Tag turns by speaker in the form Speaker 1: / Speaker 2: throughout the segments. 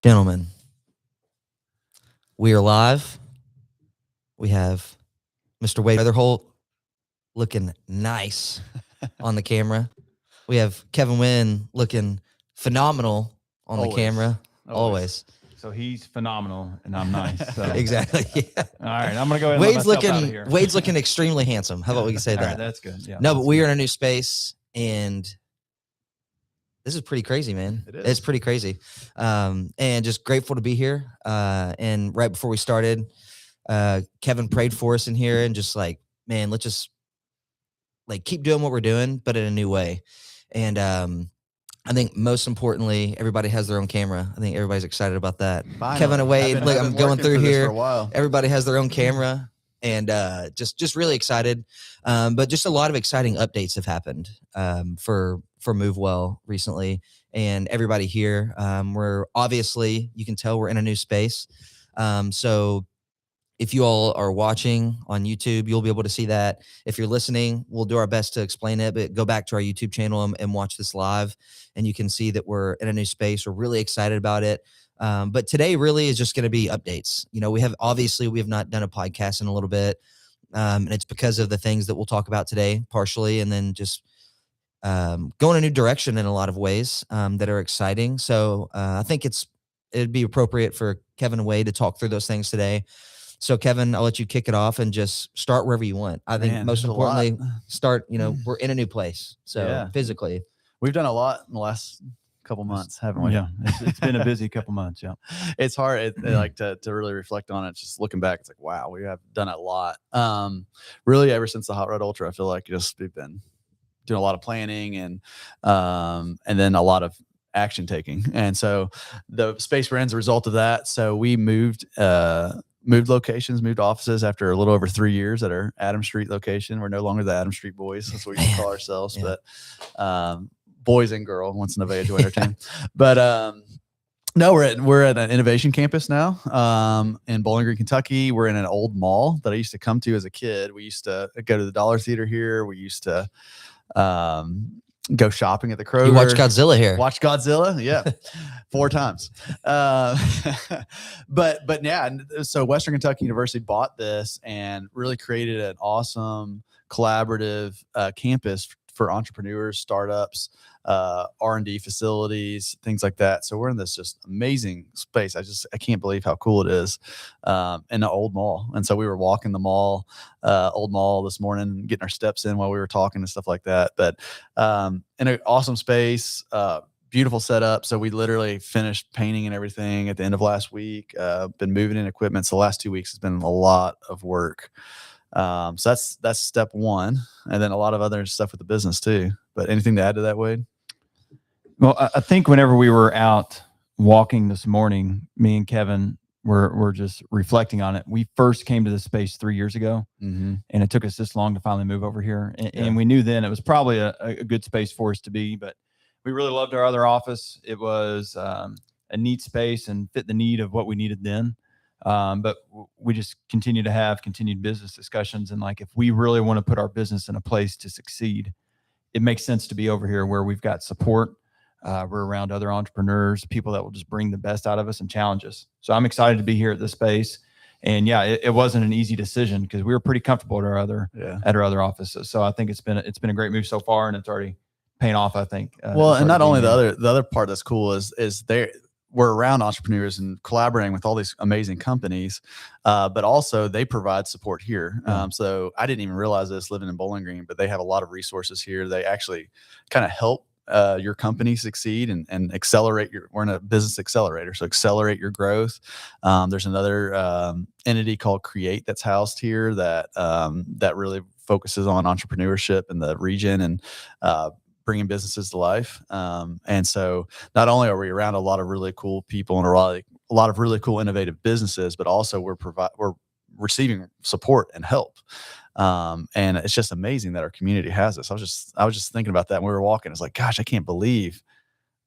Speaker 1: Gentlemen, we are live. We have Mr. Wade Weatherholt looking nice on the camera. We have Kevin Wynn looking phenomenal on the camera. Always.
Speaker 2: So he's phenomenal, and I'm nice. So.
Speaker 1: Exactly. Yeah.
Speaker 2: All right, I'm gonna go ahead and let myself out of here.
Speaker 1: Wade's looking extremely handsome. How about we can say
Speaker 2: All
Speaker 1: that?
Speaker 2: right, that's good. Yeah.
Speaker 1: No, but we are in a new space, and this is pretty crazy, man.
Speaker 3: It is.
Speaker 1: It's pretty crazy. And just grateful to be here. And right before we started, Kevin prayed for us in here and just like, man, let's just like keep doing what we're doing, but in a new way. And I think most importantly, everybody has their own camera. I think everybody's excited about that.
Speaker 3: Finally.
Speaker 1: Kevin and Wade, look, I'm going through here.
Speaker 3: For a while.
Speaker 1: Everybody has their own camera, and just really excited. But just a lot of exciting updates have happened for MuuvWell recently, and everybody here. We're obviously, you can tell we're in a new space. So if you all are watching on YouTube, you'll be able to see that. If you're listening, we'll do our best to explain it, but go back to our YouTube channel and watch this live, and you can see that we're in a new space. We're really excited about it. But today really is just going to be updates. You know, we have not done a podcast in a little bit, and it's because of the things that we'll talk about today partially, and then just go in a new direction in a lot of ways that are exciting. So I think it'd be appropriate for Kevin and Wade to talk through those things today. So Kevin, I'll let you kick it off and just start wherever you want. I think most importantly, start, we're in a new place. So physically.
Speaker 3: We've done a lot in the last couple months, haven't we?
Speaker 2: Yeah, it's been a busy couple months. Yeah,
Speaker 3: it's hard like to really reflect on it. Just looking back, it's like, wow, we have done a lot. Really ever since the Hot Rod Ultra, I feel like we've been doing a lot of planning and then a lot of action taking. And so the space we're in is a result of that. So we moved locations, moved offices after a little over 3 years at our Adam Street location. We're no longer the Adam Street Boys. That's what we call ourselves, but boys and girl once Nevaeh joined our team. But no, we're at an innovation campus now in Bowling Green, Kentucky. We're in an old mall that I used to come to as a kid. We used to go to the Dollar Theater here. We used to go shopping at the Kroger.
Speaker 1: You watch Godzilla here.
Speaker 3: Watch Godzilla, yeah, 4 times. But yeah, so Western Kentucky University bought this and really created an awesome collaborative campus for entrepreneurs, startups, R&D facilities, things like that. So we're in this just amazing space. I can't believe how cool it is in the old mall. And so we were walking the mall, old mall this morning, getting our steps in while we were talking and stuff like that. But in an awesome space, beautiful setup. So we literally finished painting and everything at the end of last week. Been moving in equipment. So the last 2 weeks has been a lot of work. So that's step one, and then a lot of other stuff with the business too. But anything to add to that, Wade?
Speaker 2: Well, I think whenever we were out walking this morning, me and Kevin were just reflecting on it. We first came to this space 3 years ago, and it took us this long to finally move over here. And we knew then it was probably a good space for us to be, but we really loved our other office. It was a neat space and fit the need of what we needed then. But we just continue to have continued business discussions. And like, if we really want to put our business in a place to succeed, it makes sense to be over here where we've got support. We're around other entrepreneurs, people that will just bring the best out of us and challenge us. So I'm excited to be here at this space. And yeah, it wasn't an easy decision because we were pretty comfortable at our other offices. So I think it's been a great move so far, and it's already paying off, I think.
Speaker 3: Well, and not only the other part that's cool is we're around entrepreneurs and collaborating with all these amazing companies, but also they provide support here. So I didn't even realize this living in Bowling Green, but they have a lot of resources here. They actually kind of help your company succeed and accelerate we're in a business accelerator. So accelerate your growth. There's another entity called Create that's housed here that really focuses on entrepreneurship in the region and bringing businesses to life. And so not only are we around a lot of really cool people and a lot of really cool innovative businesses, but also we're receiving support and help. And it's just amazing that our community has this. I was just thinking about that when we were walking. It's like, gosh, I can't believe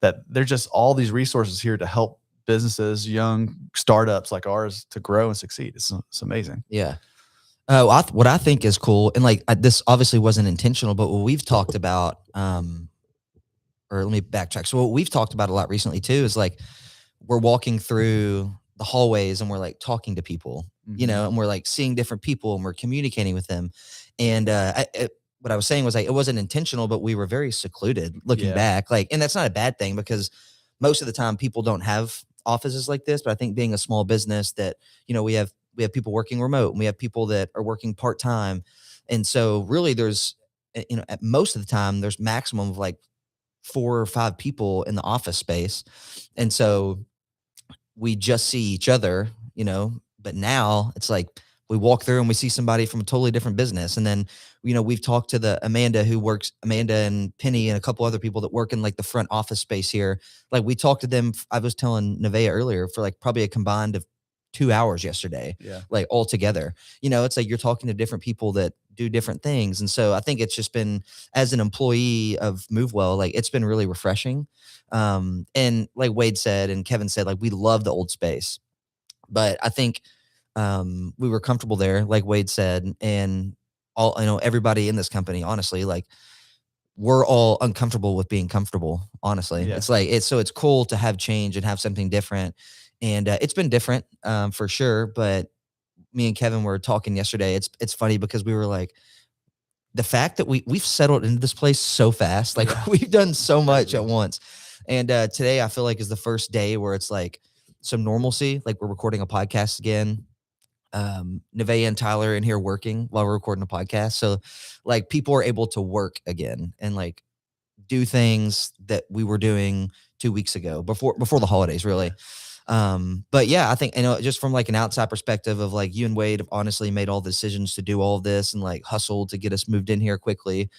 Speaker 3: that there's just all these resources here to help businesses, young startups like ours to grow and succeed. It's amazing.
Speaker 1: Yeah. What I think is cool, and like this obviously wasn't intentional, but what we've talked about, or let me backtrack. So what we've talked about a lot recently too is like we're walking through the hallways and we're like talking to people, you know, and we're like seeing different people and we're communicating with them. And what I was saying was like, it wasn't intentional, but we were very secluded looking back. Like, and that's not a bad thing because most of the time people don't have offices like this. But I think being a small business that, you know, we have people working remote and we have people that are working part-time. And so really there's, you know, at most of the time there's maximum of like 4 or 5 people in the office space. And so we just see each other, you know, but now it's like we walk through and we see somebody from a totally different business. And then, you know, we've talked to Amanda and Penny and a couple other people that work in like the front office space here. Like we talked to them. I was telling Nevaeh earlier for like probably a combined of 2 hours yesterday, like all together. You know, it's like you're talking to different people that do different things. And so I think it's just been, as an employee of MuuvWell, like it's been really refreshing. And like Wade said and Kevin said, like we love the old space, but I think we were comfortable there, like Wade said, and all, you know, everybody in this company, honestly, like we're all uncomfortable with being comfortable. Honestly, it's like it's cool to have change and have something different. And it's been different for sure. But me and Kevin were talking yesterday. It's funny because we were like, the fact that we've settled into this place so fast, like we've done so much at once. And today I feel like is the first day where it's like some normalcy. Like we're recording a podcast again. Nevaeh and Tyler in here working while we're recording a podcast. So like people are able to work again and like do things that we were doing 2 weeks ago before the holidays, really. But yeah, I think, you know, just from like an outside perspective of like you and Wade have honestly made all the decisions to do all of this and like hustled to get us moved in here quickly,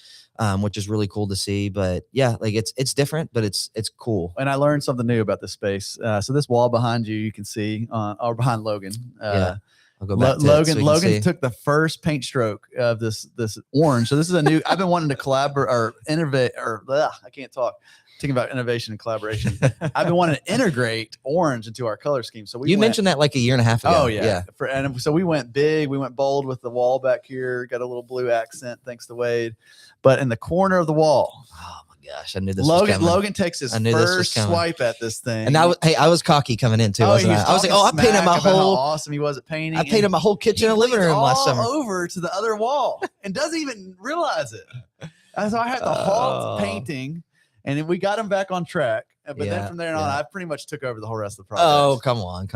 Speaker 1: which is really cool to see. But yeah, like it's different, but it's cool.
Speaker 3: And I learned something new about this space. So this wall behind you can see or behind Logan.
Speaker 1: I'll go back to
Speaker 3: Logan took the first paint stroke of this orange. So this is a new. I've been wanting to collaborate or innovate I can't talk. Thinking about innovation and collaboration. I've been wanting to integrate orange into our color scheme. So
Speaker 1: you mentioned that like a year and a half ago.
Speaker 3: Oh yeah. And so we went big. We went bold with the wall back here. Got a little blue accent thanks to Wade. But in the corner of the wall.
Speaker 1: Oh my gosh, I knew this was coming.
Speaker 3: Logan takes his first swipe at this thing.
Speaker 1: And I was cocky coming in too, wasn't I? I was like, I painted my whole
Speaker 3: how awesome he was at painting.
Speaker 1: I painted my whole kitchen and living room last summer.
Speaker 3: Over to the other wall and doesn't even realize it. And so I had to halt painting. And then we got him back on track. But then from there on, I pretty much took over the whole rest of the project.
Speaker 1: Oh, come on.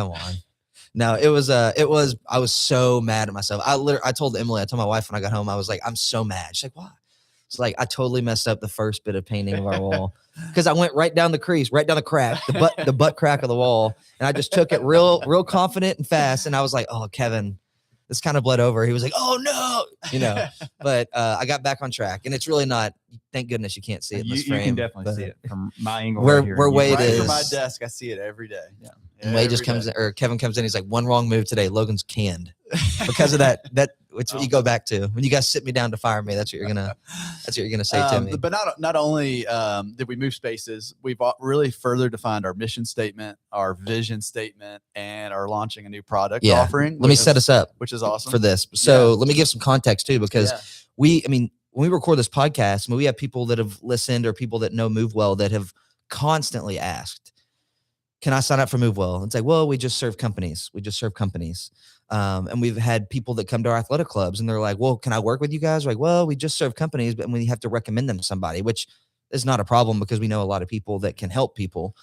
Speaker 1: No, it was, I was so mad at myself. I told my wife when I got home, I was like, I'm so mad. She's like, why? It's like, I totally messed up the first bit of painting of our wall because I went right down the crease, right down the crack, the butt crack of the wall. And I just took it real confident and fast. And I was like, oh, Kevin, this kind of bled over. He was like, oh no, you know, but I got back on track and it's really not, thank goodness you can't see it in this frame.
Speaker 2: You can definitely see it from my angle.
Speaker 1: Where Wade is.
Speaker 3: From my desk, I see it every day. Yeah.
Speaker 1: And Wade just comes in, or Kevin comes in. He's like, one wrong move today. Logan's canned because of that. It's what you go back to when you guys sit me down to fire me. That's what you're gonna say to me.
Speaker 3: But not only did we move spaces, we've really further defined our mission statement, our vision statement, and are launching a new product offering.
Speaker 1: Let me set us up,
Speaker 3: which is awesome
Speaker 1: for this. So let me give some context too, because when we record this podcast, we have people that have listened or people that know MuuvWell that have constantly asked, can I sign up for MuuvWell? It's like, well, we just serve companies. And we've had people that come to our athletic clubs and they're like, well, can I work with you guys? We're like, well, we just serve companies, but we have to recommend them to somebody, which is not a problem because we know a lot of people that can help people.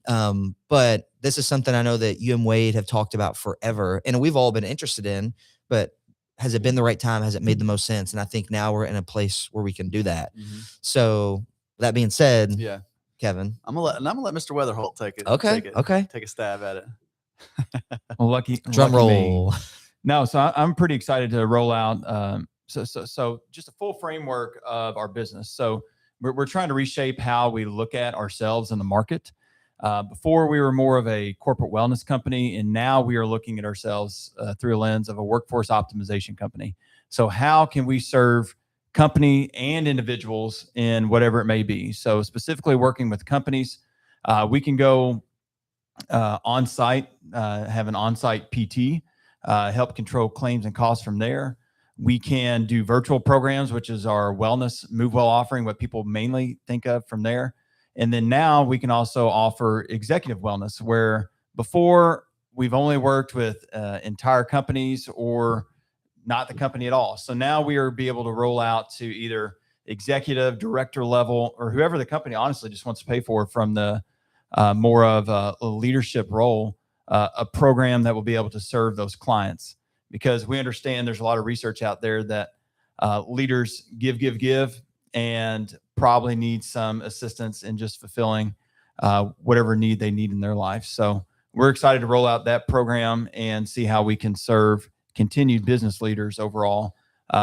Speaker 1: But this is something I know that you and Wade have talked about forever and we've all been interested in, but has it been the right time? Has it made the most sense? And I think now we're in a place where we can do that. Mm-hmm. So that being said, Kevin,
Speaker 3: I'm gonna let Mr. Weatherholt take it.
Speaker 1: Okay.
Speaker 3: Take a stab at it.
Speaker 2: Well, lucky
Speaker 1: roll.
Speaker 2: No, so I'm pretty excited to roll out. So just a full framework of our business. So we're trying to reshape how we look at ourselves in the market. Before we were more of a corporate wellness company, and now we are looking at ourselves through a lens of a workforce optimization company. So how can we serve company and individuals in whatever it may be? So specifically working with companies, we can go on-site, have an on-site PT, help control claims and costs from there. We can do virtual programs, which is our wellness MuuvWell offering, what people mainly think of from there. And then now we can also offer executive wellness, where before, we've only worked with entire companies or not the company at all. So now we are be able to roll out to either executive, director level, or whoever the company honestly just wants to pay for from the more of a leadership role, a program that will be able to serve those clients. Because we understand there's a lot of research out there that leaders give, and probably need some assistance in just fulfilling whatever need they need in their life. So we're excited to roll out that program and see how we can serve continued business leaders overall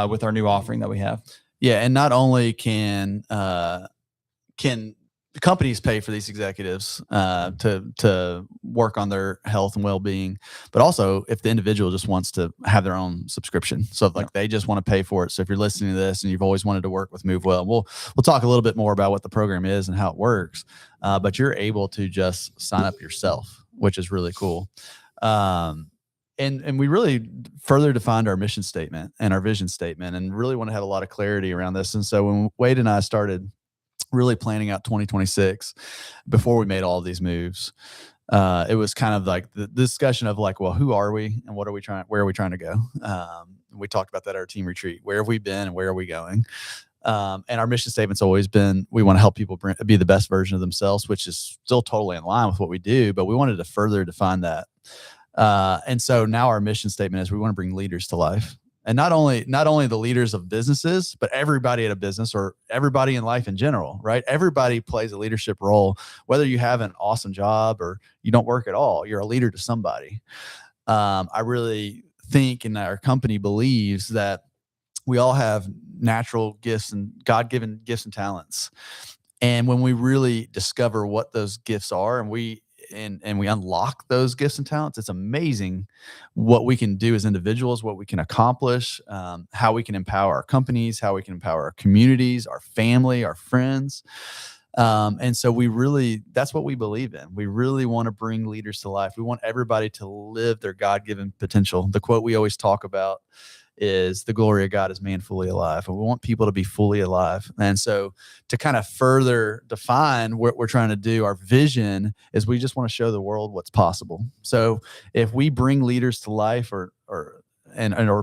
Speaker 2: with our new offering that we have.
Speaker 3: Yeah, and not only can companies pay for these executives to work on their health and well-being, but also if the individual just wants to have their own subscription, so like they just want to pay for it. So if you're listening to this and you've always wanted to work with MuuvWell, we'll talk a little bit more about what the program is and how it works, but you're able to just sign up yourself, which is really cool. And we really further defined our mission statement and our vision statement, and really want to have a lot of clarity around this. And so when Wade and I started really planning out 2026 before we made all of these moves, it was kind of like the discussion of like, well, who are we and where are we trying to go? We talked about that at our team retreat. Where have we been and where are we going? And our mission statement's always been, we want to help people be the best version of themselves, which is still totally in line with what we do, but we wanted to further define that. And so now our mission statement is we want to bring leaders to life. And not only the leaders of businesses, but everybody at a business or everybody in life in general, right? Everybody plays a leadership role, whether you have an awesome job or you don't work at all, you're a leader to somebody. I really think, and our company believes, that we all have natural gifts and God-given gifts and talents. And when we really discover what those gifts are and we unlock those gifts and talents, it's amazing what we can do as individuals, what we can accomplish, how we can empower our companies, how we can empower our communities, our family, our friends. And so that's what we believe in. We really want to bring leaders to life. We want everybody to live their God-given potential. The quote we always talk about is, the glory of God is man fully alive. And we want people to be fully alive. And so to kind of further define what we're trying to do, our vision is we just want to show the world what's possible. So if we bring leaders to life or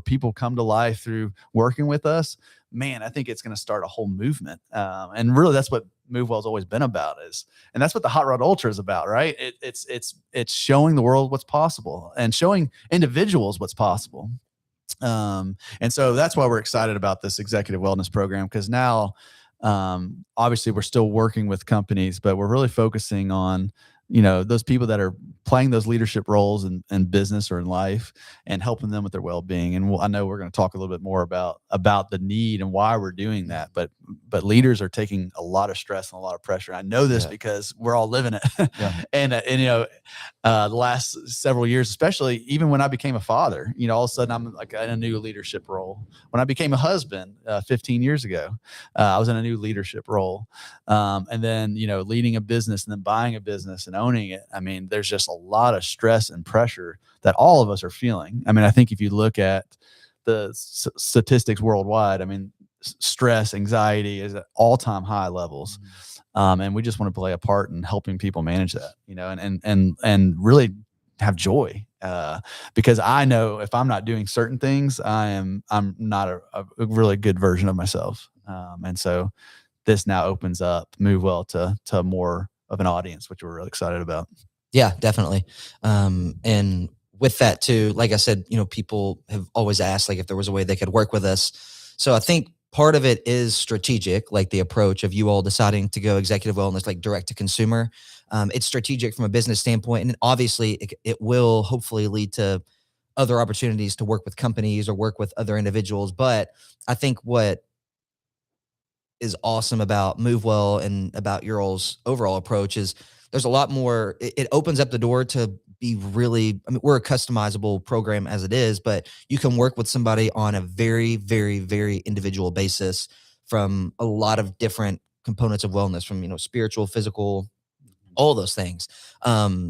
Speaker 3: people come to life through working with us, man, I think it's going to start a whole movement. And really that's what MuuvWell's always been about, and that's what the Hot Rod Ultra is about, right? It's showing the world what's possible and showing individuals what's possible. And so that's why we're excited about this executive wellness program, because now, obviously we're still working with companies, but we're really focusing on, those people that are playing those leadership roles in business or in life and helping them with their well-being. And I know we're going to talk a little bit more about the need and why we're doing that, but leaders are taking a lot of stress and a lot of pressure. I know this because we're all living it. And the last several years, especially even when I became a father, all of a sudden I'm like in a new leadership role. When I became a husband 15 years ago, I was in a new leadership role. And then, leading a business and then buying a business and owning it. I mean, there's just a lot of stress and pressure that all of us are feeling. I mean, I think if you look at the statistics worldwide, I mean, stress, anxiety is at all-time high levels. And we just want to play a part in helping people manage that, and really have joy. Because I know if I'm not doing certain things, I'm not a really good version of myself. And so this now opens up MuuvWell to more of an audience, which we're really excited about.
Speaker 1: Yeah, definitely. And with that too, like I said, people have always asked like if there was a way they could work with us. So I think part of it is strategic, like the approach of you all deciding to go executive wellness, like direct to consumer. It's strategic from a business standpoint. And obviously it will hopefully lead to other opportunities to work with companies or work with other individuals. But I think what is awesome about MuuvWell and about your all's overall approach is there's a lot more. It opens up the door to be really, we're a customizable program as it is, but you can work with somebody on a very, very, very individual basis from a lot of different components of wellness, from, spiritual, physical, all those things.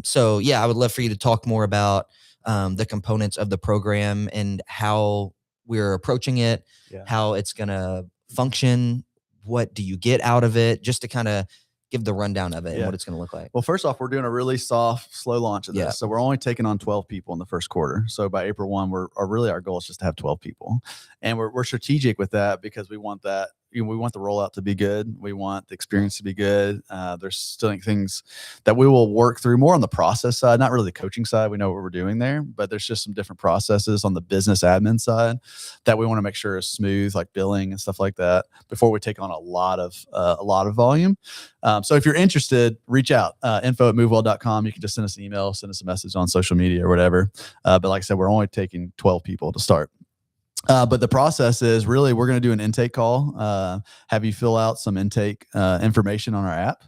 Speaker 1: So yeah, I would love for you to talk more about the components of the program and how we're approaching it, how it's going to function. What do you get out of it? Just to kind of give the rundown of it and
Speaker 3: Yeah.
Speaker 1: what it's going to look like.
Speaker 3: Well, first off, we're doing a really soft, slow launch of this.
Speaker 1: Yeah.
Speaker 3: So we're only taking on 12 people in the first quarter. So by April 1, our goal is just to have 12 people. And we're strategic with that because we want that. We want the rollout to be good. We want the experience to be good. There's still things that we will work through more on the process side, not really the coaching side. We know what we're doing there, but there's just some different processes on the business admin side that we want to make sure is smooth, like billing and stuff like that, before we take on a lot of volume. So if you're interested, reach out, info@MuuvWell.com. You can just send us an email, send us a message on social media or whatever. But like I said, we're only taking 12 people to start. But the process is really, we're going to do an intake call, have you fill out some intake information on our app,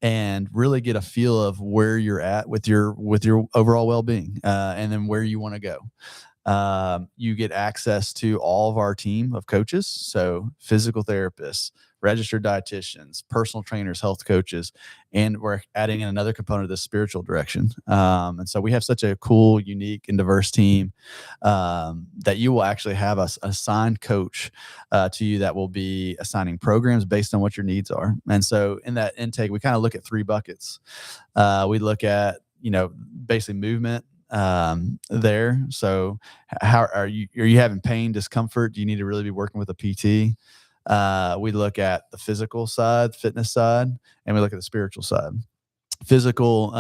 Speaker 3: and really get a feel of where you're at with your overall well-being, and then where you want to go. You get access to all of our team of coaches, so physical therapists, registered dietitians, personal trainers, health coaches, and we're adding in another component of the spiritual direction. And so we have such a cool, unique, and diverse team that you will actually have a assigned coach to you that will be assigning programs based on what your needs are. And so in that intake, we kind of look at 3 buckets. We look at, basically movement there. So how are you having pain, discomfort? Do you need to really be working with a PT? We look at the physical side, fitness side, and we look at the spiritual side. Physical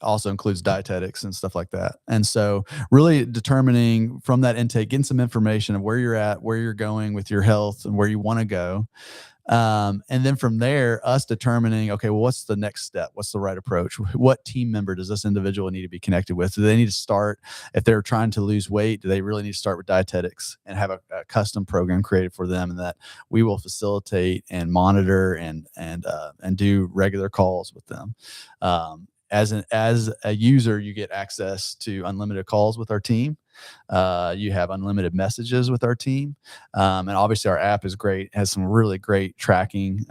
Speaker 3: also includes dietetics and stuff like that. And so really determining from that intake, getting some information of where you're at, where you're going with your health and where you want to go. And then from there, us determining, okay, well, what's the next step? What's the right approach? What team member does this individual need to be connected with? Do they need to start, if they're trying to lose weight, do they really need to start with dietetics and have a custom program created for them, and that we will facilitate and monitor and do regular calls with them. As a user, you get access to unlimited calls with our team. You have unlimited messages with our team. And obviously our app is great, has some really great tracking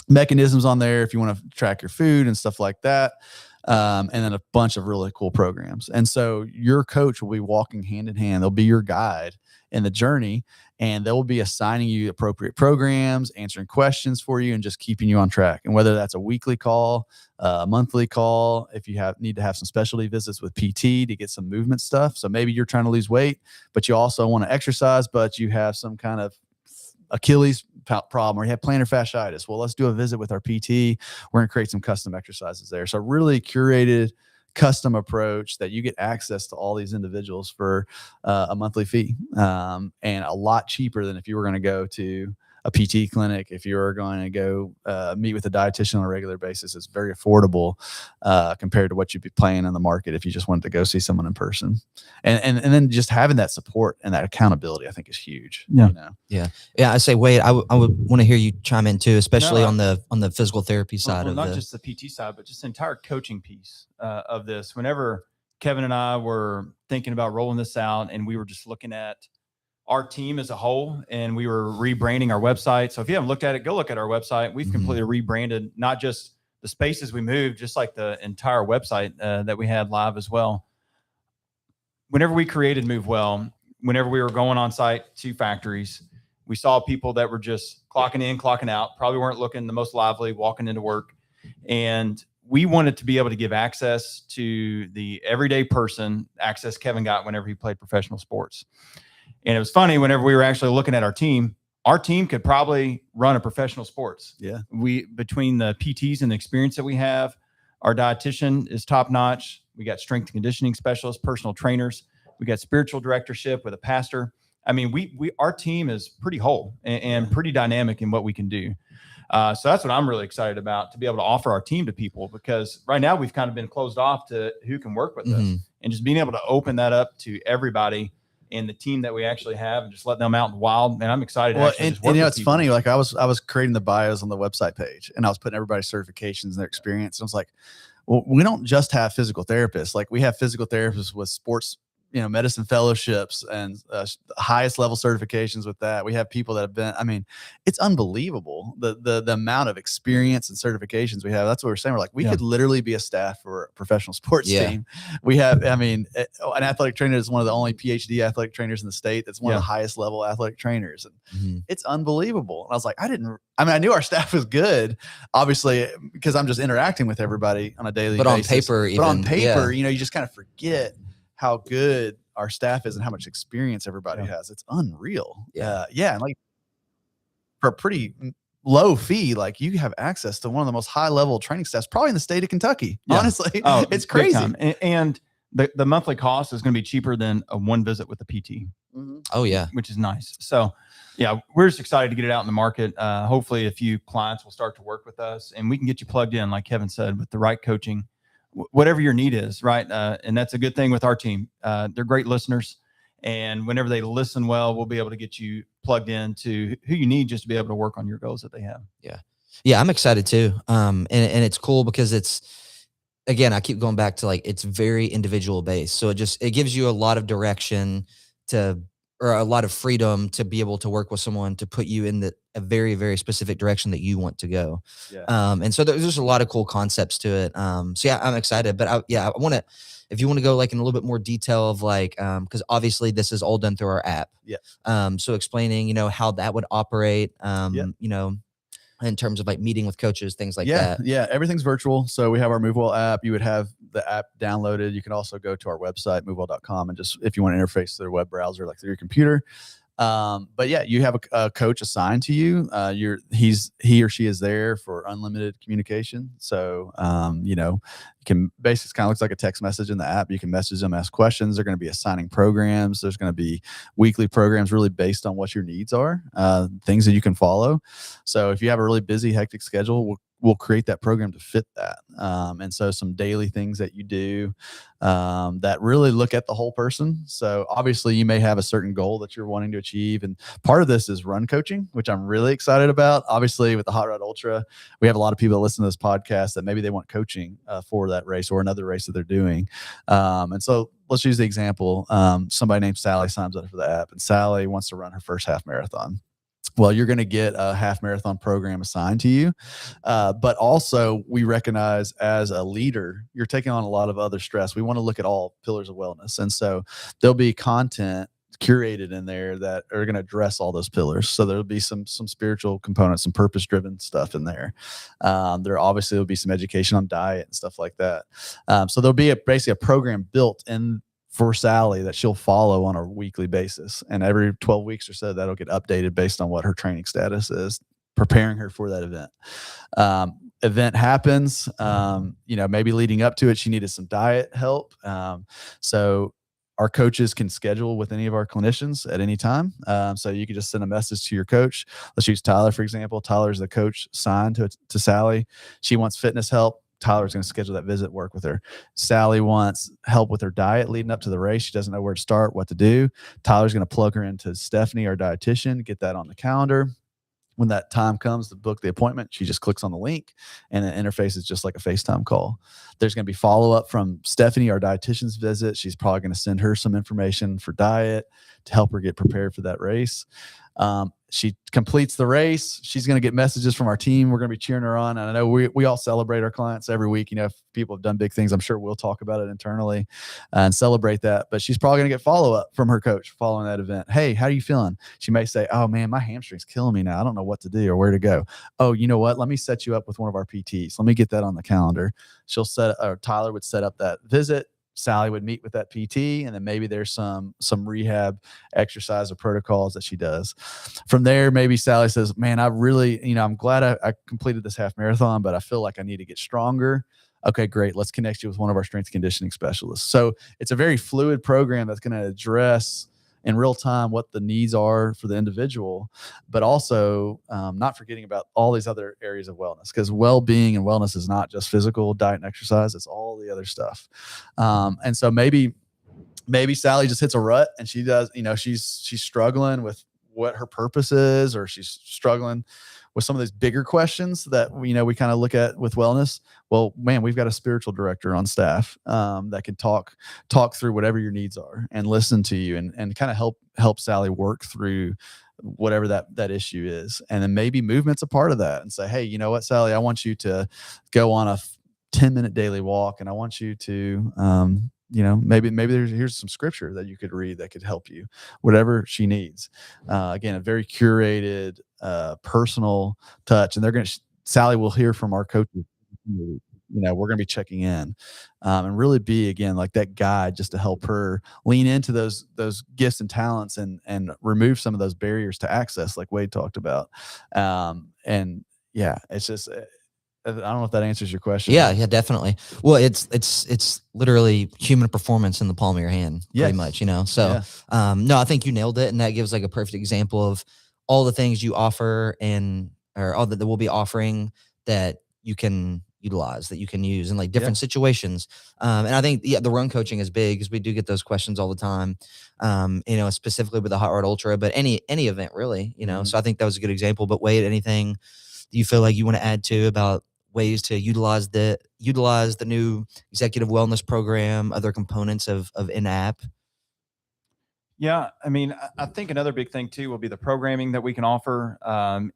Speaker 3: mechanisms on there if you want to track your food and stuff like that. And then a bunch of really cool programs. And so your coach will be walking hand in hand. They'll be your guide in the journey, and they'll be assigning you appropriate programs, answering questions for you, and just keeping you on track. And whether that's a weekly call, a monthly call, if you need to have some specialty visits with PT to get some movement stuff. So maybe you're trying to lose weight, but you also want to exercise, but you have some kind of Achilles problem, or you have plantar fasciitis. Well, let's do a visit with our PT. We're going to create some custom exercises there. So really curated, custom approach that you get access to all these individuals for a monthly fee, and a lot cheaper than if you were going to go to a PT clinic. If you were going to go meet with a dietitian on a regular basis, it's very affordable compared to what you'd be paying in the market if you just wanted to go see someone in person. And then just having that support and that accountability, I think, is huge.
Speaker 1: Yeah. I say, Wade, I would want to hear you chime in too, especially on the physical therapy side
Speaker 2: well, not just the PT side, but just the entire coaching piece of this. Whenever Kevin and I were thinking about rolling this out, and we were just looking at our team as a whole, and we were rebranding our website. So if you haven't looked at it, go look at our website. We've completely rebranded, not just the spaces we moved, just like the entire website that we had live as well. Whenever we created MuuvWell, whenever we were going on site to factories, we saw people that were just clocking in, clocking out, probably weren't looking the most lively, walking into work. And we wanted to be able to give access to the everyday person, access Kevin got whenever he played professional sports. And it was funny, whenever we were actually looking at our team could probably run a professional sports.
Speaker 3: Yeah.
Speaker 2: Between the PTs and the experience that we have, our dietitian is top notch. We got strength and conditioning specialists, personal trainers. We got spiritual directorship with a pastor. I mean, our team is pretty whole and pretty dynamic in what we can do. So that's what I'm really excited about, to be able to offer our team to people, because right now we've kind of been closed off to who can work with us, and just being able to open that up to everybody and the team that we actually have, and just let them out in the wild. Man, I'm excited.
Speaker 3: Well,
Speaker 2: to
Speaker 3: and it's people. Funny. Like I was creating the bios on the website page, and I was putting everybody's certifications and their experience. And I was like, well, we don't just have physical therapists. Like, we have physical therapists with sports medicine fellowships and highest level certifications with that. We have people that have been, I mean, it's unbelievable the amount of experience and certifications we have. That's what we're saying. We're like, we could literally be a staff for a professional sports team. We have, I mean, an athletic trainer is one of the only PhD athletic trainers in the state. That's one of the highest level athletic trainers. And it's unbelievable. And I was like, I knew our staff was good, obviously, because I'm just interacting with everybody on a daily basis. But on paper, you just kind of forget how good our staff is and how much experience everybody has. It's unreal. And like for a pretty low fee, like you have access to one of the most high level training staffs probably in the state of Kentucky. Honestly, it's crazy.
Speaker 2: And the monthly cost is going to be cheaper than a one visit with a PT.
Speaker 1: Oh yeah,
Speaker 2: which is nice. So yeah, we're just excited to get it out in the market. Hopefully a few clients will start to work with us and we can get you plugged in, like Kevin said, with the right coaching, whatever your need is, right? And that's a good thing with our team. They're great listeners. And whenever they listen well, we'll be able to get you plugged into who you need just to be able to work on your goals that they have.
Speaker 1: Yeah, I'm excited too. And it's cool because again, I keep going back to like, it's very individual based. So it gives you a lot of direction or a lot of freedom to be able to work with someone to put you in a very, very specific direction that you want to go. And so there's just a lot of cool concepts to it. So yeah, I'm excited, but I want to, if you want to go like in a little bit more detail of like, cause obviously this is all done through our app. So explaining, how that would operate, in terms of like meeting with coaches, things like that.
Speaker 3: Yeah, everything's virtual. So we have our MuuvWell app. You would have the app downloaded. You can also go to our website, MuuvWell.com, and just if you want to interface to their web browser, like through your computer. But yeah, you have a coach assigned to you. He or she is there for unlimited communication. So, you can basically kind of looks like a text message in the app. You can message them, ask questions. They're going to be assigning programs. There's going to be weekly programs really based on what your needs are, things that you can follow. So if you have a really busy, hectic schedule, we'll create that program to fit that. And so some daily things that you do that really look at the whole person. So obviously you may have a certain goal that you're wanting to achieve. And part of this is run coaching, which I'm really excited about. Obviously with the Hot Rod Ultra, we have a lot of people that listen to this podcast that maybe they want coaching for that race or another race that they're doing. And so let's use the example. Somebody named Sally signs up for the app and Sally wants to run her first half marathon. Well, you're going to get a half marathon program assigned to you. But also we recognize as a leader, you're taking on a lot of other stress. We want to look at all pillars of wellness. And so there'll be content curated in there that are going to address all those pillars. So there'll be some spiritual components, some purpose-driven stuff in there. There obviously will be some education on diet and stuff like that. So there'll be basically a program built in for Sally that she'll follow on a weekly basis. And every 12 weeks or so, that'll get updated based on what her training status is, preparing her for that event. Event happens, maybe leading up to it, she needed some diet help. So our coaches can schedule with any of our clinicians at any time. So you can just send a message to your coach. Let's use Tyler, for example. Tyler's the coach signed to Sally. She wants fitness help. Tyler's going to schedule that visit, work with her. Sally wants help with her diet leading up to the race. She doesn't know where to start, what to do. Tyler's going to plug her into Stephanie, our dietitian, get that on the calendar. When that time comes to book the appointment, she just clicks on the link and the interface is just like a FaceTime call. There's going to be follow-up from Stephanie, our dietitian's visit. She's probably going to send her some information for diet to help her get prepared for that race. She completes the race. She's going to get messages from our team. We're going to be cheering her on. And I know we all celebrate our clients every week. If people have done big things, I'm sure we'll talk about it internally and celebrate that. But she's probably going to get follow-up from her coach following that event. Hey, how are you feeling? She may say, oh man, my hamstring's killing me now. I don't know what to do or where to go. Oh, you know what? Let me set you up with one of our PTs. Let me get that on the calendar. Tyler would set up that visit. Sally would meet with that PT, and then maybe there's some rehab exercise or protocols that she does. From there, maybe Sally says, man, I really, I'm glad I completed this half marathon, but I feel like I need to get stronger. Okay, great. Let's connect you with one of our strength conditioning specialists. So it's a very fluid program that's going to address in real time what the needs are for the individual, but also not forgetting about all these other areas of wellness, because well-being and wellness is not just physical diet and exercise, it's all the other stuff. And so maybe Sally just hits a rut and she does, she's struggling with what her purpose is, or she's struggling with some of these bigger questions that we kind of look at with wellness, well, man, we've got a spiritual director on staff that can talk through whatever your needs are and listen to you and kind of help Sally work through whatever that issue is. And then maybe movement's a part of that, and say, hey, you know what, Sally, I want you to go on a 10-minute daily walk, and I want you to maybe here's some scripture that you could read that could help you, whatever she needs. Again, a very curated, personal touch. And Sally will hear from our coaches. We're going to be checking in, and really be, again, like that guide, just to help her lean into those gifts and talents and remove some of those barriers to access, like Wade talked about. And yeah, it's just, I don't know if that answers your question.
Speaker 1: Yeah, definitely. Well, it's literally human performance in the palm of your hand, pretty much, So, no, I think you nailed it, and that gives like a perfect example of all the things you offer or all that we'll be offering that you can utilize, that you can use in like different situations. And I think the run coaching is big, because we do get those questions all the time. Specifically with the Hot Rod Ultra, but any event really. So I think that was a good example. But Wade, anything you feel like you want to add to about ways to utilize the new executive wellness program, other components of in-app?
Speaker 2: Yeah, I mean, I think another big thing too will be the programming that we can offer,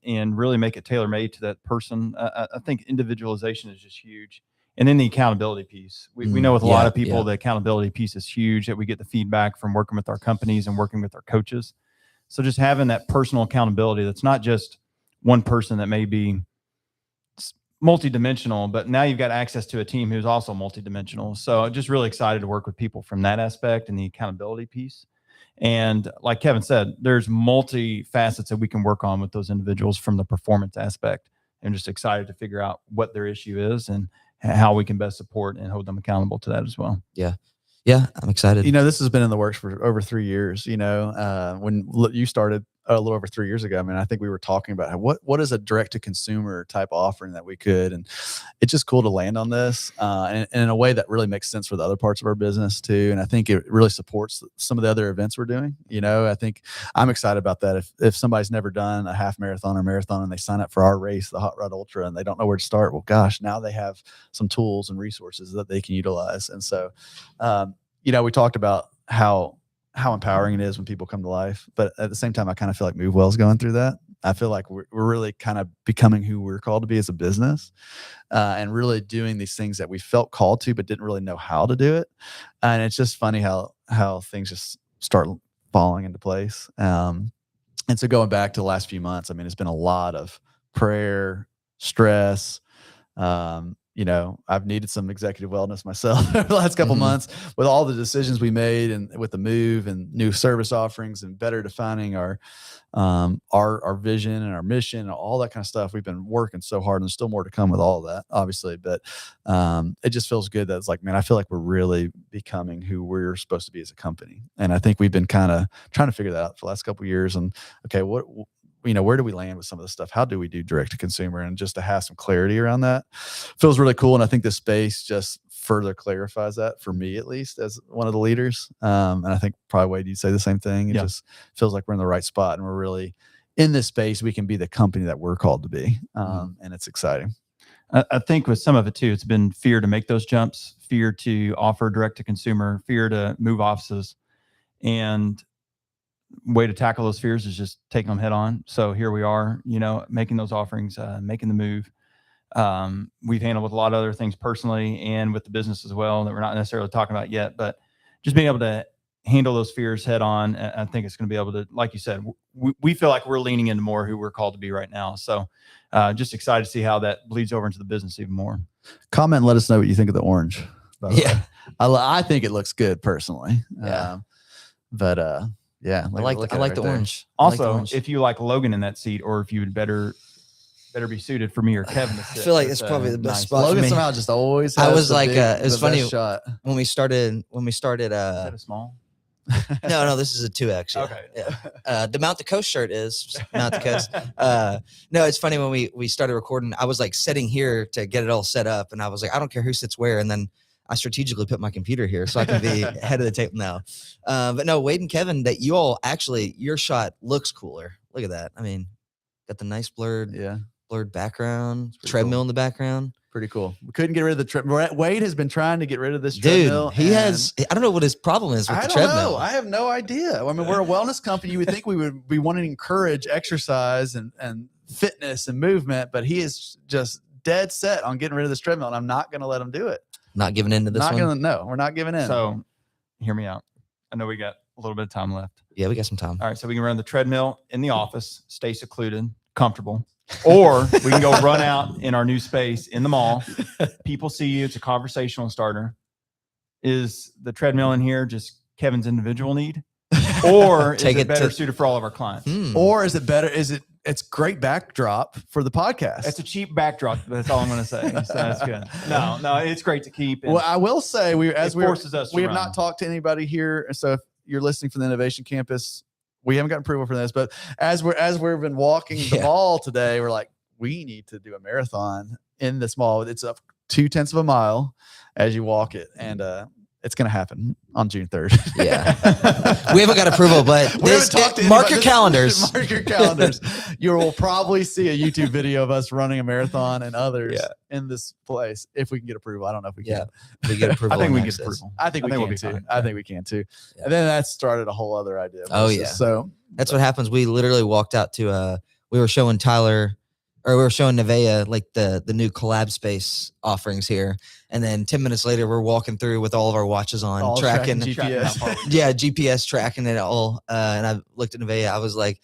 Speaker 2: and really make it tailor-made to that person. I think individualization is just huge. And then the accountability piece. We know with a lot of people, the accountability piece is huge, that we get the feedback from working with our companies and working with our coaches. So just having that personal accountability, that's not just one person that may be multidimensional, but now you've got access to a team who's also multidimensional. So just really excited to work with people from that aspect and the accountability piece. And like Kevin said, there's multi facets that we can work on with those individuals from the performance aspect, and just excited to figure out what their issue is and how we can best support and hold them accountable to that as well.
Speaker 1: Yeah, I'm excited.
Speaker 3: This has been in the works for over 3 years. When you started a little over 3 years ago, I mean, I think we were talking about what is a direct to consumer type offering that we could, and it's just cool to land on this, and in a way that really makes sense for the other parts of our business too. And I think it really supports some of the other events we're doing. I think I'm excited about that. If somebody's never done a half marathon or marathon and they sign up for our race, the Hot Rod Ultra, and they don't know where to start, well, gosh, now they have some tools and resources that they can utilize. And so, we talked about how empowering it is when people come to life, but at the same time, I kind of feel like MuuvWell is going through that. I feel like we're really kind of becoming who we're called to be as a business, and really doing these things that we felt called to, but didn't really know how to do it. And it's just funny how things just start falling into place. And so going back to the last few months, I mean, it's been a lot of prayer, stress. I've needed some executive wellness myself over the last couple months, with all the decisions we made, and with the move and new service offerings and better defining our vision and our mission and all that kind of stuff. We've been working so hard, and there's still more to come with all of that, obviously. But it just feels good that it's like, man, I feel like we're really becoming who we're supposed to be as a company. And I think we've been kind of trying to figure that out for the last couple of years. And okay, where do we land with some of this stuff? How do we do direct to consumer? And just to have some clarity around that feels really cool. And I think this space just further clarifies that, for me, at least, as one of the leaders. And I think probably Wade, you'd say the same thing. It just feels like we're in the right spot, and we're really in this space. We can be the company that we're called to be. And it's exciting.
Speaker 2: I think with some of it too, it's been fear to make those jumps, fear to offer direct to consumer, fear to move offices, and way to tackle those fears is just taking them head on. So here we are, making those offerings, making the move. We've handled with a lot of other things personally and with the business as well that we're not necessarily talking about yet, but just being able to handle those fears head on. I think it's going to be able to, like you said, we feel like we're leaning into more who we're called to be right now. So just excited to see how that bleeds over into the business even more.
Speaker 3: Comment and let us know what you think of the orange. Yeah. I think it looks good personally.
Speaker 1: Yeah.
Speaker 3: Yeah,
Speaker 1: I like the orange.
Speaker 2: Also, if you like Logan in that seat, or if you would better be suited for me or Kevin to sit,
Speaker 1: I feel like it's probably the best spot.
Speaker 3: Logan
Speaker 1: for me.
Speaker 3: somehow just always has
Speaker 1: I was like, it was funny
Speaker 3: shot.
Speaker 1: when we started.
Speaker 2: Is that a small?
Speaker 1: No, this is a 2X. Yeah.
Speaker 2: Okay.
Speaker 1: Yeah. The Mount the Coast shirt is Mount the Coast. No, it's funny, when we started recording, I was like sitting here to get it all set up, and I was like, I don't care who sits where, and then I strategically put my computer here so I can be head of the table now. But no, Wade and Kevin, that you all actually, your shot looks cooler. Look at that. I mean, Got the nice blurred background,
Speaker 3: pretty
Speaker 1: treadmill
Speaker 3: cool.
Speaker 1: in the background.
Speaker 3: Pretty cool. We couldn't get rid of the treadmill. Wade has been trying to get rid of this
Speaker 1: Dude,
Speaker 3: treadmill.
Speaker 1: he has. I don't know what his problem is with the treadmill.
Speaker 3: I have no idea. I mean, we're a wellness company. You would think we would be wanting to encourage exercise and fitness and movement, but he is just dead set on getting rid of this treadmill, and I'm not going to let him do it.
Speaker 1: Not giving in to this one?
Speaker 3: No, we're not giving in.
Speaker 2: So hear me out. I know we got a little bit of time left.
Speaker 1: Yeah, we got some time.
Speaker 2: All right. So we can run the treadmill in the office, stay secluded, comfortable. Or we can go run out in our new space in the mall. People see you. It's a conversational starter. Is the treadmill in here just Kevin's individual need? Or is it better suited for all of our clients?
Speaker 3: Or is it better? It's great backdrop for the podcast.
Speaker 2: It's a cheap backdrop. That's all I'm going to say. So that's good. No, it's great to keep.
Speaker 3: Well, I will say we have
Speaker 2: run.
Speaker 3: not talked to anybody here. So if you're listening from the Innovation Campus, we haven't gotten approval for this, but as we've been walking the mall today, we're like, we need to do a marathon in this mall. It's up 0.2 of a mile as you walk it, and it's going to happen on June 3rd.
Speaker 1: Yeah, we haven't got approval, but mark your calendars.
Speaker 3: Mark your calendars. You will probably see a YouTube video of us running a marathon and others in this place if we can get approval. I don't know if we can.
Speaker 1: We get approval.
Speaker 3: I think we get approval. I think we can too. I think we can too. Yeah. And then that started a whole other idea. So
Speaker 1: that's what happens. We literally walked out to we were showing Tyler, or we were showing Nevaeh like the new collab space offerings here. And then 10 minutes later, we're walking through with all of our watches on, tracking
Speaker 3: GPS.
Speaker 1: GPS tracking it all. And I looked at Nevaeh. I was like,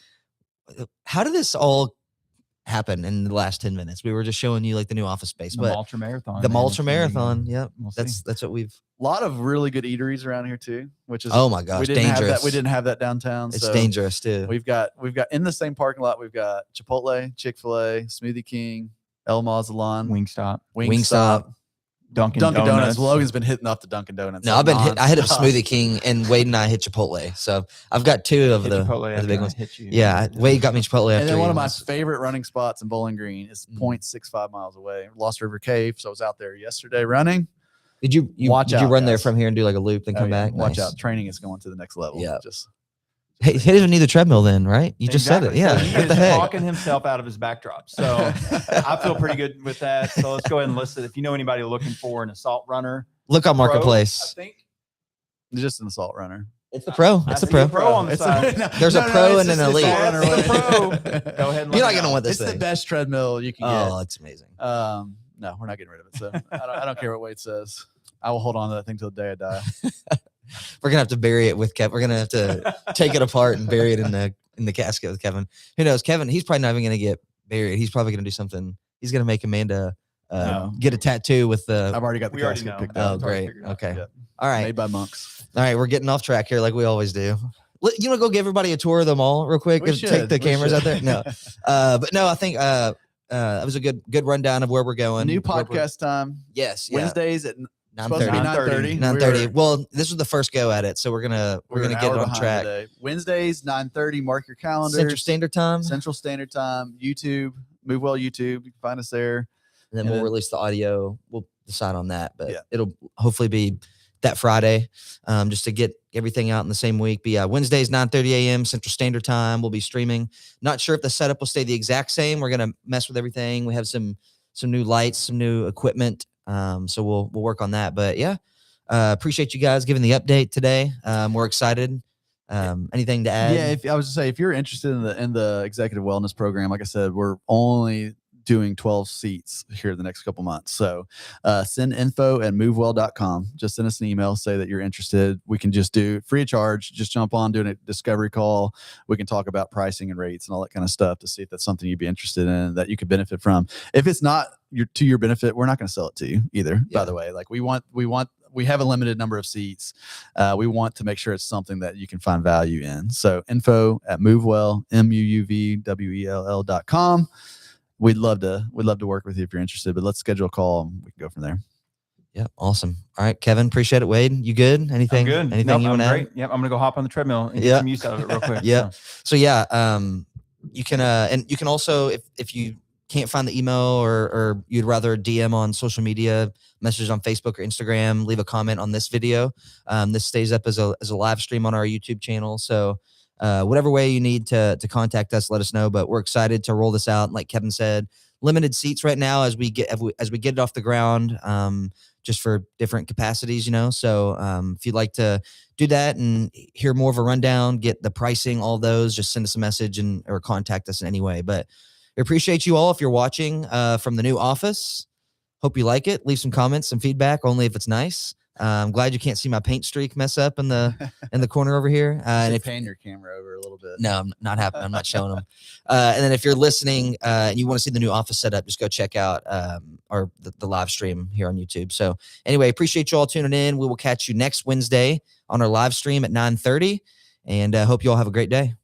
Speaker 1: how did this all happen in the last 10 minutes? We were just showing you like the new office space.
Speaker 2: The Ultra Marathon.
Speaker 1: The Ultra Marathon. Yep.
Speaker 2: We'll
Speaker 1: that's what we've.
Speaker 3: A lot of really good eateries around here too, which is,
Speaker 1: oh my gosh, dangerous.
Speaker 3: We didn't have that downtown.
Speaker 1: It's dangerous too.
Speaker 3: We've got in the same parking lot, we've got Chipotle, Chick-fil-A, Smoothie King, El Mazalon,
Speaker 2: Wingstop, Dunkin' Donuts.
Speaker 3: Logan's been hitting up the Dunkin' Donuts.
Speaker 1: No, I hit up Smoothie King, and Wade and I hit Chipotle. So I've got two of the big ones. Yeah, Wade got me Chipotle.
Speaker 3: And then one of my favorite running spots in Bowling Green is 0.65 miles away, Lost River Cave. So I was out there yesterday running.
Speaker 1: Did you run there from here and do like a loop and come back?
Speaker 3: Watch out. Training is going to the next level.
Speaker 1: Yeah. He doesn't need the treadmill then, right? You just said it. Yeah.
Speaker 2: So he is talking himself out of his backdrop. So I feel pretty good with that. So let's go ahead and list it. If you know anybody looking for an assault runner,
Speaker 1: look on Marketplace.
Speaker 3: I think it's just an assault runner.
Speaker 1: It's the pro. It's the pro.
Speaker 2: On the side.
Speaker 1: There's a pro and an elite.
Speaker 2: Go ahead and
Speaker 1: you're not going to want this
Speaker 3: thing. It's the best treadmill you can get.
Speaker 1: Oh, it's amazing.
Speaker 3: No, we're not getting rid of it. So I don't care what Wade says. I will hold on to that thing till the day I die.
Speaker 1: We're gonna have to bury it with Kevin. We're gonna have to take it apart and bury it in the casket with Kevin. Who knows? Kevin, he's probably not even gonna get buried. He's probably gonna do something. He's gonna make Amanda get a tattoo with the.
Speaker 3: I've already got the casket picked
Speaker 1: out. Oh, great. Okay.
Speaker 3: Yep.
Speaker 1: All right.
Speaker 3: Made by monks.
Speaker 1: All right, we're getting off track here like we always do. You want to go give everybody a tour of the mall real quick? Take the cameras out there. No, but no, I think that was a good rundown of where we're going.
Speaker 3: New podcast time.
Speaker 1: Yes.
Speaker 3: Wednesdays at
Speaker 1: 9:30. 9:30. Well, this was the first go at it, so we're gonna get it on track.
Speaker 3: Today. Wednesdays 9:30. Mark your calendars.
Speaker 1: Central Standard Time.
Speaker 3: YouTube. MuuvWell YouTube. You can find us there.
Speaker 1: And then we'll release the audio. We'll decide on that, but it'll hopefully be that Friday, just to get everything out in the same week. But yeah, Wednesdays 9:30 a.m. Central Standard Time. We'll be streaming. Not sure if the setup will stay the exact same. We're gonna mess with everything. We have some new lights, some new equipment. So we'll work on that. But yeah, appreciate you guys giving the update today. We're excited. Anything to add?
Speaker 3: Yeah, I was to say, if you're interested in the executive wellness program, like I said, we're only doing 12 seats here the next couple months. So send info@MuuvWell.com. Just send us an email, say that you're interested. We can just do free of charge. Just jump on, doing a discovery call. We can talk about pricing and rates and all that kind of stuff to see if that's something you'd be interested in, that you could benefit from. If it's not to your benefit, we're not going to sell it to you either. By the way, like we have a limited number of seats. We want to make sure it's something that you can find value in. So info@MuuvWell, MuuvWell.com. We'd love to work with you if you're interested, but let's schedule a call and we can go from there.
Speaker 1: Yeah. Awesome. All right, Kevin, appreciate it. Wade, you good? Anything?
Speaker 2: I'm good.
Speaker 1: Anything you want to add?
Speaker 2: Yep. I'm going to go hop on the treadmill and get some use out of it real quick.
Speaker 1: Yeah. So yeah, you can, and you can also, if you can't find the email or you'd rather DM on social media, message on Facebook or Instagram, leave a comment on this video. This stays up as a live stream on our YouTube channel. So whatever way you need to contact us, let us know. But we're excited to roll this out. Like Kevin said, limited seats right now as we get it off the ground, just for different capacities, So if you'd like to do that and hear more of a rundown, get the pricing, all those, just send us a message or contact us in any way. But we appreciate you all if you're watching from the new office. Hope you like it. Leave some comments, some feedback, only if it's nice. I'm glad you can't see my paint streak mess up in the corner over here.
Speaker 3: And if pan your camera over a little bit.
Speaker 1: No, I'm not happening. I'm not showing them. And then if you're listening and you want to see the new office setup, just go check out the live stream here on YouTube. So anyway, appreciate you all tuning in. We will catch you next Wednesday on our live stream at 9:30, and hope you all have a great day.